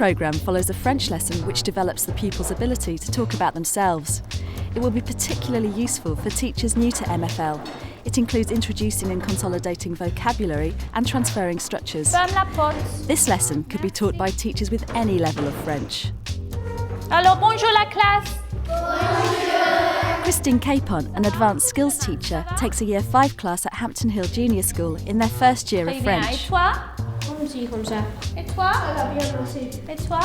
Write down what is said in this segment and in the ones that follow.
programme follows a French lesson which develops the pupils' ability to talk about themselves. It will be particularly useful for teachers new to MFL. It includes introducing and consolidating vocabulary and transferring structures. This lesson could be taught by teachers with any level of French. Alors bonjour la classe. Christine Capon, an advanced skills teacher, takes a Year 5 class at Hampton Hill Junior School in their first year of French. Et toi? Et toi? Et toi?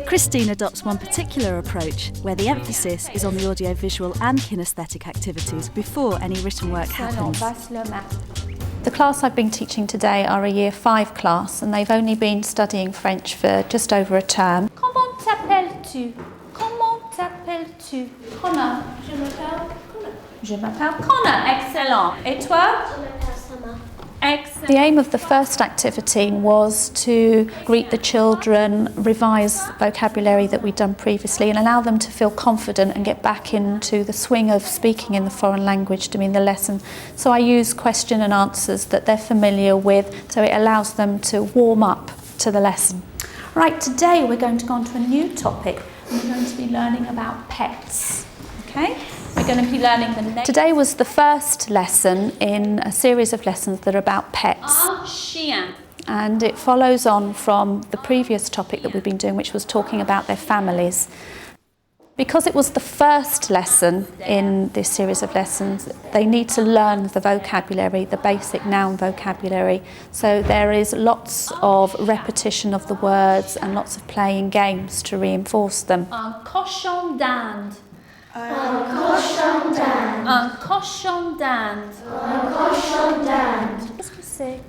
Christine adopts one particular approach where the emphasis is on the audiovisual and kinesthetic activities before any written work happens. The class I've been teaching today are a Year 5 class and they've only been studying French for just over a term. Comment t'appelles-tu? Comment t'appelles-tu? Connor. Je m'appelle Connor. Je m'appelle Connor. Excellent. Et toi? Je m'appelle Sama. Excellent. The aim of the first activity was to greet the children, revise vocabulary that we'd done previously and allow them to feel confident and get back into the swing of speaking in the foreign language during the lesson. So I use question and answers that they're familiar with, so it allows them to warm up to the lesson. Right, today we're going to go on to a new topic. We're going to be learning about pets. Okay? We're going to be learning the next. Today was the first lesson in a series of lessons that are about pets. Un chien. And it follows on from the previous topic that we've been doing, which was talking about their families. Because it was the first lesson in this series of lessons, they need to learn the vocabulary, the basic noun vocabulary. So there is lots of repetition of the words and lots of playing games to reinforce them. Un cochon d'Inde. Un cochon d'Inde. Un cochon d'Inde. Un cochon d'Inde. Qu'est-ce que c'est?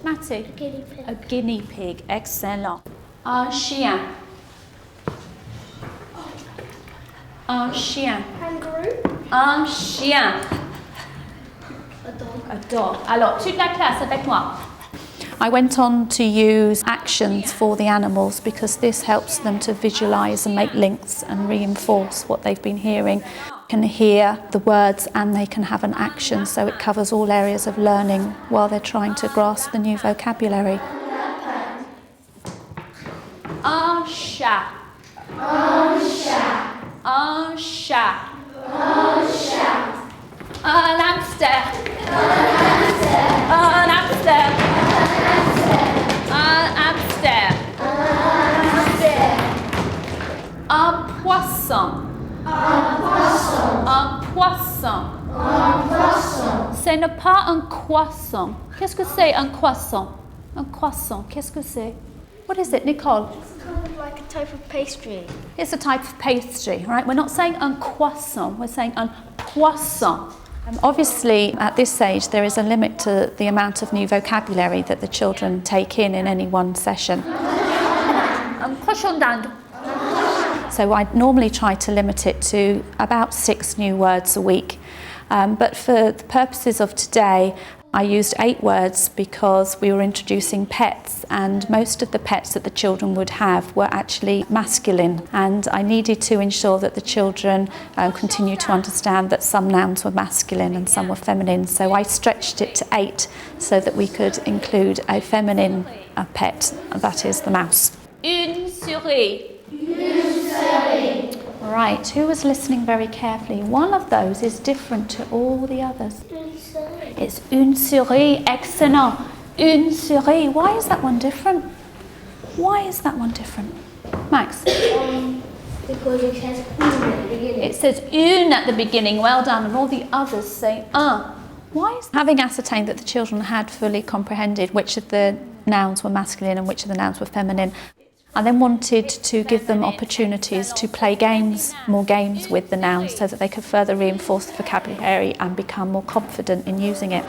Matty? Guinea pig. A guinea pig. Excellent. Un chien. Un chien. Kangaroo. Un chien. A dog. A dog. Alors, toute la classe avec moi. I went on to use actions for the animals because this helps them to visualise and make links and reinforce what they've been hearing. They can hear the words and they can have an action, so it covers all areas of learning while they're trying to grasp the new vocabulary. Un chat. Un chat. Un chat. Un chat. Un hamster. Un hamster. Un hamster. Un Un hamster. hamster. Un poisson. Un poisson. Un poisson. Un poisson. Ce n'est pas un croissant. Qu'est-ce que c'est un croissant? Un croissant, qu'est-ce que c'est? What is it, Nicole? It's kind of like a type of pastry. It's a type of pastry, right? We're not saying un croissant, we're saying un poisson. Obviously, at this stage, there is a limit to the amount of new vocabulary that the children take in any one session. Un cochon d'Inde. So I normally try to limit it to about 6 new words a week. But for the purposes of today, I used 8 words because we were introducing pets, and most of the pets that the children would have were actually masculine, and I needed to ensure that the children continue to understand that some nouns were masculine and some were feminine, so I stretched it to 8 so that we could include a feminine pet, that is the mouse. Une souris. Une souris. Right, who was listening very carefully? One of those is different to all the others. Une souris. It's une souris, excellent. Une souris. Why is that one different? Why is that one different? Max? Because it says une at the beginning. It says une at the beginning, well done, and all the others say un. Why is having ascertained that the children had fully comprehended which of the nouns were masculine and which of the nouns were feminine, I then wanted to give them opportunities to play games, more games with the nouns so that they could further reinforce the vocabulary and become more confident in using it.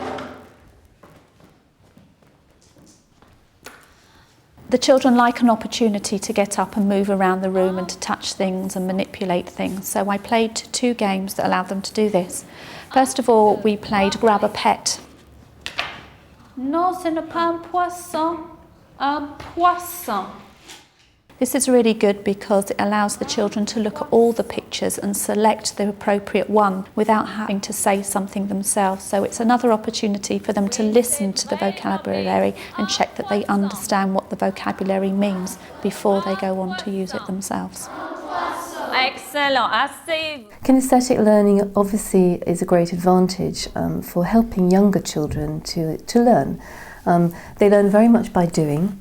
The children like an opportunity to get up and move around the room and to touch things and manipulate things, so I played 2 games that allowed them to do this. First of all, we played Grab a Pet. Non, ce n'est pas un poisson. Un poisson. This is really good because it allows the children to look at all the pictures and select the appropriate one without having to say something themselves. So it's another opportunity for them to listen to the vocabulary and check that they understand what the vocabulary means before they go on to use it themselves. Excellent. Assez. Kinesthetic learning obviously is a great advantage for helping younger children to learn. They learn very much by doing,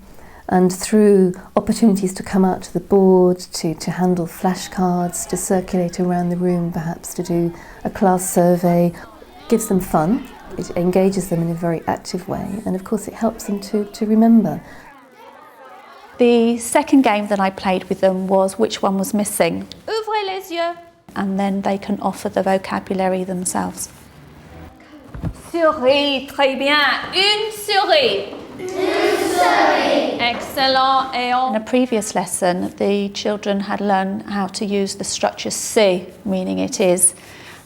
and through opportunities to come out to the board, to handle flashcards, to circulate around the room, perhaps to do a class survey, gives them fun, it engages them in a very active way, and of course it helps them to remember. The second game that I played with them was which one was missing, Ouvrez les yeux. and then they can offer the vocabulary themselves. Souris, très bien. Une souris. Une souris. Excellent. Et In a previous lesson, the children had learned how to use the structure c'est, meaning it is,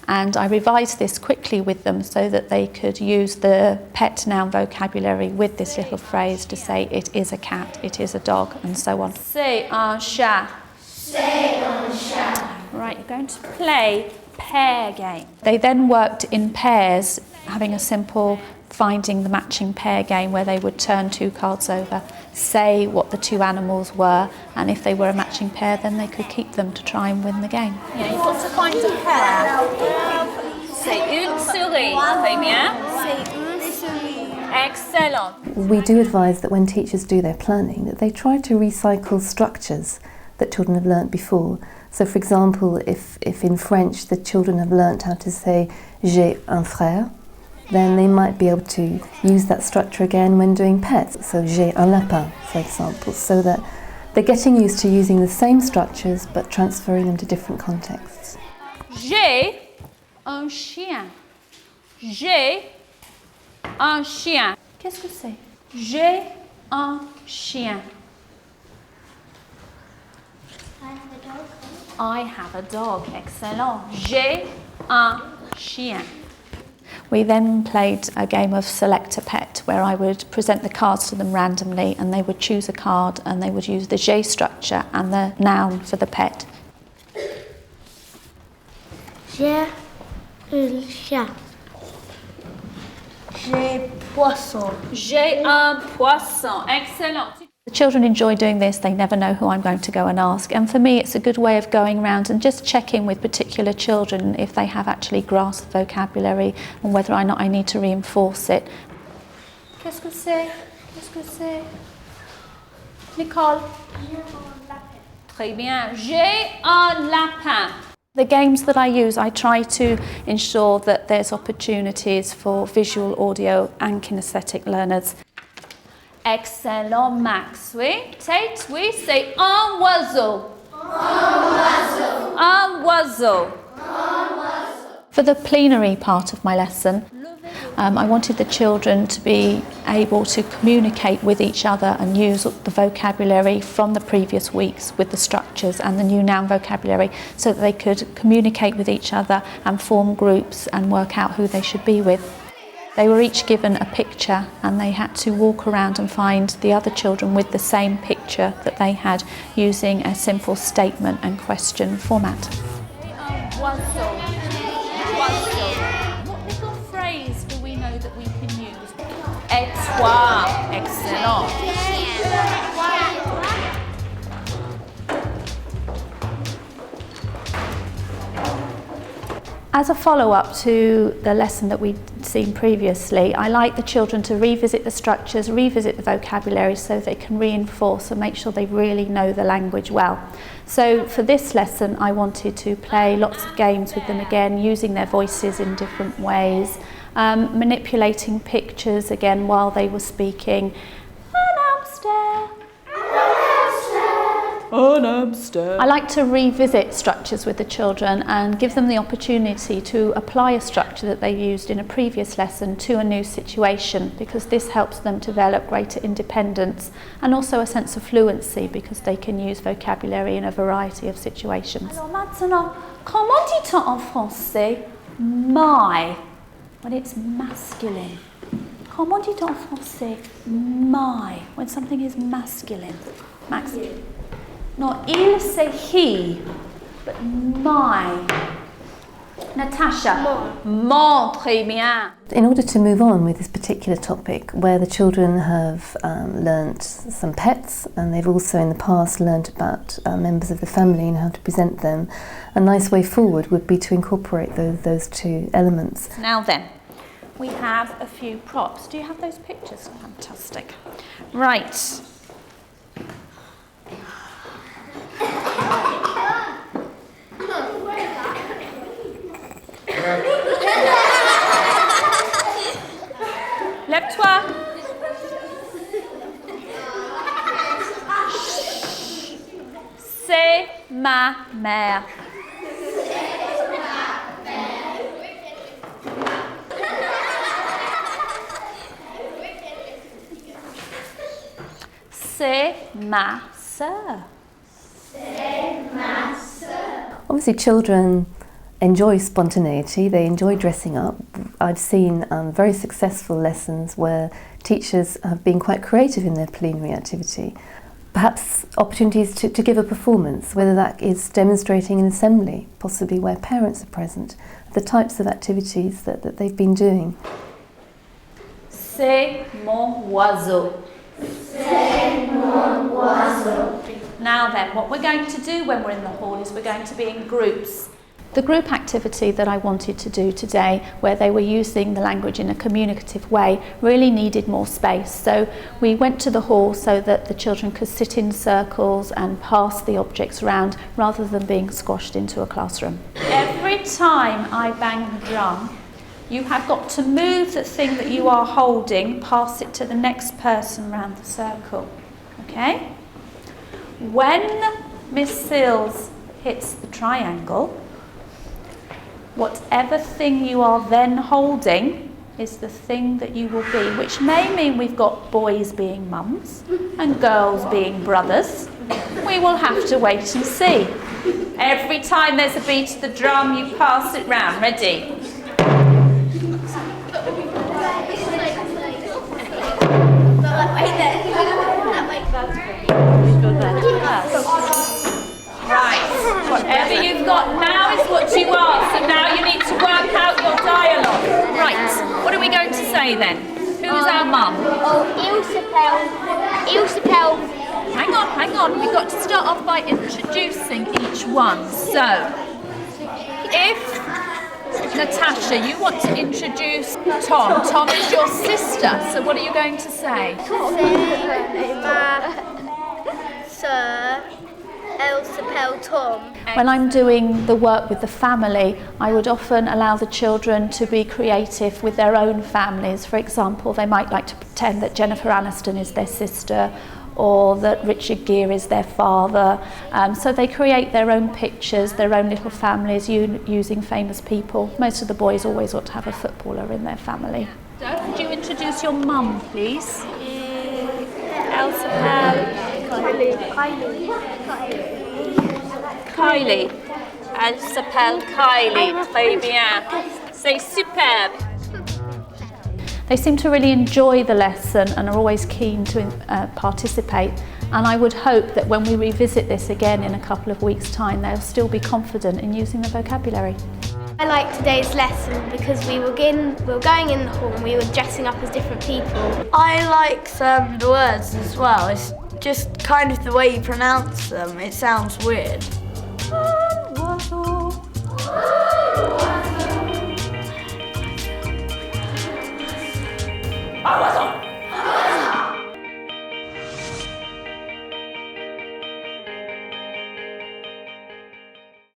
and I revised this quickly with them so that they could use the pet noun vocabulary with this little phrase to say it is a cat, it is a dog, and so on. C'est un chat. C'est un chat. Right, you're going to play pair game. They then worked in pairs, having a simple finding the matching pair game where they would turn two cards over, say what the two animals were, and if they were a matching pair then they could keep them to try and win the game. Yeah, you've got to find a pair. C'est une souris. Très bien. C'est une souris. Excellent. We do advise that when teachers do their planning that they try to recycle structures that children have learnt before. So for example, if in French the children have learnt how to say j'ai un frère, then they might be able to use that structure again when doing pets. So j'ai un lapin, for example, so that they're getting used to using the same structures but transferring them to different contexts. J'ai un chien. J'ai un chien. Qu'est-ce que c'est? J'ai un chien. I have a dog. Excellent. J'ai un chien. We then played a game of select a pet where I would present the cards to them randomly and they would choose a card and they would use the j'ai structure and the noun for the pet. J'ai un chat. J'ai poisson. J'ai un poisson. Excellent. The children enjoy doing this, they never know who I'm going to go and ask, and for me it's a good way of going around and just checking with particular children if they have actually grasped the vocabulary and whether or not I need to reinforce it. Qu'est-ce que c'est? Qu'est-ce que c'est? Nicole? Très bien. J'ai un lapin. The games that I use, I try to ensure that there's opportunities for visual, audio and kinesthetic learners. Excellent, Max. Oui. Tate, oui, c'est un oiseau. Un oiseau. Un oiseau. For the plenary part of my lesson, I wanted the children to be able to communicate with each other and use the vocabulary from the previous weeks with the structures and the new noun vocabulary so that they could communicate with each other and form groups and work out who they should be with. They were each given a picture and they had to walk around and find the other children with the same picture that they had using a simple statement and question format. Oiseau. Oiseau. What little phrase do we know that we can use? Et toi. Excellent. As a follow-up to the lesson that we'd seen previously, I like the children to revisit the structures, revisit the vocabulary so they can reinforce and make sure they really know the language well. So for this lesson I wanted to play lots of games with them again, using their voices in different ways, manipulating pictures again while they were speaking. I like to revisit structures with the children and give them the opportunity to apply a structure that they used in a previous lesson to a new situation, because this helps them develop greater independence and also a sense of fluency because they can use vocabulary in a variety of situations. Alors maintenant, comment dit-on en français my when it's masculine? Comment dit-on en français my when something is masculine? Max? No, il c'est he, but my. Natasha. Mon, très bien. In order to move on with this particular topic, where the children have learnt some pets and they've also in the past learnt about members of the family and how to present them, a nice way forward would be to incorporate those two elements. Now then, we have a few props. Do you have those pictures? Fantastic. Right. Lève-toi. C'est ma mère. C'est ma sœur. Obviously children enjoy spontaneity, they enjoy dressing up. I've seen very successful lessons where teachers have been quite creative in their plenary activity. Perhaps opportunities to give a performance, whether that is demonstrating an assembly, possibly where parents are present, the types of activities that they've been doing. C'est mon oiseau. C'est mon oiseau. Now then, what we're going to do when we're in the hall is we're going to be in groups. The group activity that I wanted to do today, where they were using the language in a communicative way, really needed more space. So we went to the hall so that the children could sit in circles and pass the objects around rather than being squashed into a classroom. Every time I bang the drum, you have got to move the thing that you are holding, pass it to the next person around the circle. Okay? When Miss Sills hits the triangle, whatever thing you are then holding is the thing that you will be, which may mean we've got boys being mums and girls being brothers. We will have to wait and see. Every time there's a beat of the drum, you pass it round. Ready? Right, whatever you've got now is what you are, so now you need to work out your dialogue. Right, what are we going to say then? Who is our mum? Oh, il s'appelle. Hang on, we've got to start off by introducing each one. So, if Natasha, you want to introduce Tom. Tom is your sister, so what are you going to say? Elle s'appelle Tom. When I'm doing the work with the family, I would often allow the children to be creative with their own families. For example, they might like to pretend that Jennifer Aniston is their sister or that Richard Gere is their father. So they create their own pictures, their own little families using famous people. Most of the boys always want to have a footballer in their family. Could you introduce your mum, please? Elle s'appelle Kylie. Elle s'appelle Kylie. Très bien. C'est superbe. They seem to really enjoy the lesson and are always keen to participate. And I would hope that when we revisit this again in a couple of weeks' time, they'll still be confident in using the vocabulary. I liked today's lesson because we were going in the hall and we were dressing up as different people. I like the words as well. It's just kind of the way you pronounce them. It sounds weird.